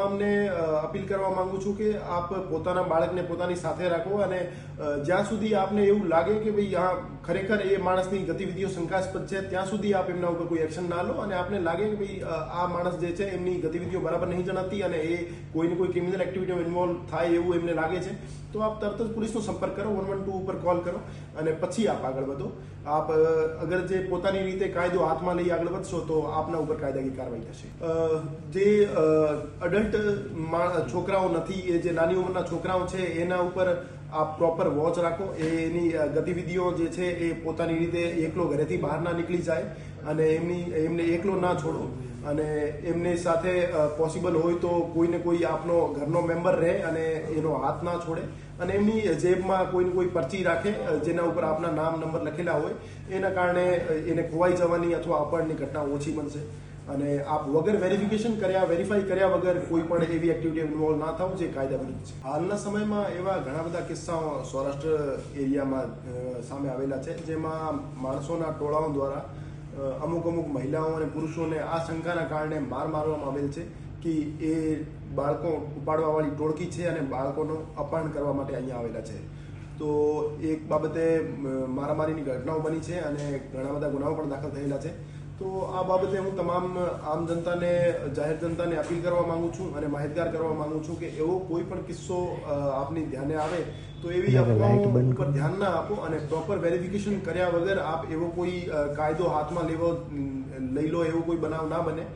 તમામને અપીલ કરવા માંગુ છું કે આપ પોતાના બાળકને પોતાની સાથે રાખો અને જ્યાં સુધી આપને એવું લાગે કે ભાઈ આ ખરેખર એ માણસની ગતિવિધિઓ શંકાસ્પદ છે ત્યાં સુધી આપ એમના ઉપર કોઈ એક્શન ના લો અને આપને લાગે કે ભાઈ આ માણસ જે છે એમની ગતિવિધિઓ બરાબર નહીં જણાતી અને એ કોઈને કોઈ ક્રિમિનલ એક્ટિવિટીમાં ઇન્વોલ્વ થાય એવું એમને લાગે છે તો આપ તરત જ પોલીસનો સંપર્ક કરો, 112 ઉપર કોલ કરો અને પછી આપ આગળ વધો. આપ અગર જે પોતાની રીતે કાયદો હાથમાં લઈ આગળ વધશો તો આપના ઉપર કાયદાકીય કાર્યવાહી થશે. જે અડલ્ટ છોકરાઓ નથી, એ જે નાની ઉંમરના છોકરાઓ છે એના ઉપર આપ પ્રોપર વોચ રાખો. એની ગતિવિધિઓ જે છે એ પોતાની રીતે એકલો ઘરેથી બહાર ના નીકળી જાય અને એમને એકલો ના છોડો અને એમની સાથે પોસિબલ હોય તો કોઈને કોઈ આપનો ઘરનો મેમ્બર રહે અને એનો હાથ ના છોડે અને એમની જેબમાં કોઈને કોઈ પર્ચી રાખે જેના ઉપર આપના નામ નંબર લખેલા હોય. એના કારણે એને ખોવાઈ જવાની અથવા અપહરણની ઘટના ઓછી બનશે અને આપ વગર વેરીફાઈ કર્યા વગર કોઈ પણ એવી એક્ટિવિટી ઇન્વોલ્વ ના થાવ જે કાયદા વિરુદ્ધ છે. હાલના સમયમાં એવા ઘણા બધા કિસ્સાઓ સૌરાષ્ટ્ર એરિયામાં સામે આવેલા છે જેમાં માણસોના ટોળાઓ દ્વારા અમુક મહિલાઓ અને પુરુષોને આ શંકાના કારણે મારવામાં આવેલ છે કે એ બાળકો ઉપાડવાવાળી ટોળકી છે અને બાળકોનું અપહરણ કરવા માટે અહીંયા આવેલા છે. તો એક બાબતે મારામારીની ઘટનાઓ બની છે અને ઘણા બધા ગુનાઓ પણ દાખલ થયેલા છે. તો આ બાબતે હું તમામ આમ જનતાને, જાહેર જનતાને અપીલ કરવા માંગુ છું અને માહિતગાર કરવા માંગુ છું કે એવો કોઈ પણ કિસ્સો આપની ધ્યાને આવે તો એવી અફવાઓ ઉપર ધ્યાન ના આપો અને પ્રોપર વેરિફિકેશન કર્યા વગર આપ એવો કોઈ કાયદો હાથમાં લઈ લો એવો કોઈ બનાવ ના બને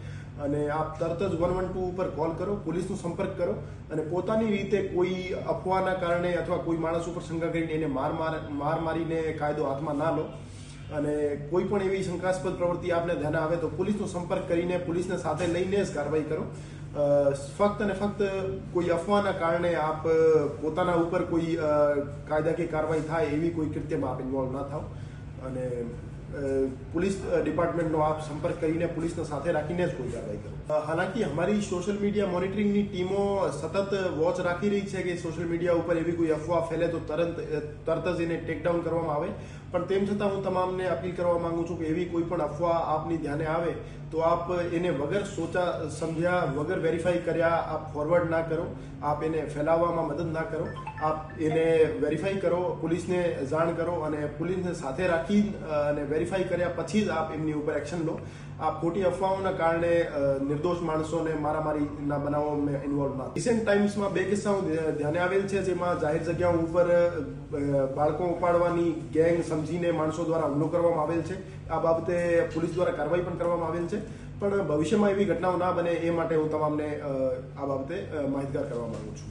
અને આપ તરત જ 112 ઉપર કોલ કરો, પોલીસનો સંપર્ક કરો અને પોતાની રીતે કોઈ અફવાના કારણે અથવા કોઈ માણસ ઉપર શંકા કરીને એને માર મારીને કાયદો હાથમાં ના લો અને કોઈ પણ એવી શંકાસ્પદ પ્રવૃત્તિ આપને ધ્યાને આવે તો પોલીસનો સંપર્ક કરીને પોલીસને સાથે લઈને જ કાર્યવાહી કરો. ફક્ત અને ફક્ત કોઈ અફવાના કારણે આપ પોતાના ઉપર કોઈ કાયદાકીય કાર્યવાહી થાય એવી કોઈ કૃત્યમાં આપ ઇન્વોલ્વ ના થાવ અને पुलिस डिपार्टमेंटનો આપ સંપર્ક કરીને પોલીસને સાથે રાખીને જ કોઈ કાર્યવાહી કરો. હાલાકી અમારી સોશિયલ મીડિયા મોનિટરિંગની ટીમો સતત વોચ રાખી રહી છે કે સોશિયલ મીડિયા ઉપર એવી કોઈ અફવા ફેલે તો તરત જ એને ટેકડાઉન કરવામાં આવે. પણ તેમ છતાં હું તમામને અપીલ કરવા માંગુ છું કે એવી કોઈ પણ અફવા આપની ધ્યાને આવે તો આપ એને વગર સોચા સમજ્યા, વગર વેરીફાઈ કર્યા આપ ફોરવર્ડ ના કરો, આપ એને ફેલાવવામાં મદદ ના કરો. આપ એને વેરીફાઈ કરો, પોલીસને જાણ કરો અને પોલીસને સાથે રાખી અને વેરીફાઈ કર્યા પછી જ આપ એમની ઉપર એક્શન લો. આ ખોટી અફવાઓના કારણે નિર્દોષ માણસોને મારામારીના બનાવોમાં ઇન્વોલ્વ ના. રિસેન્ટ ટાઈમ્સમાં 2 કિસ્સાઓ ધ્યાને આવેલ છે જેમાં જાહેર જગ્યાઓ ઉપર બાળકો ઉપાડવાની ગેંગ સમજીને માણસો દ્વારા હુમલો કરવામાં આવેલ છે. આ બાબતે પોલીસ દ્વારા કાર્યવાહી પણ કરવામાં આવેલ છે. પણ ભવિષ્યમાં એવી ઘટનાઓ ના બને એ માટે હું તમામને આ બાબતે માહિતગાર કરવા માંગુ છું.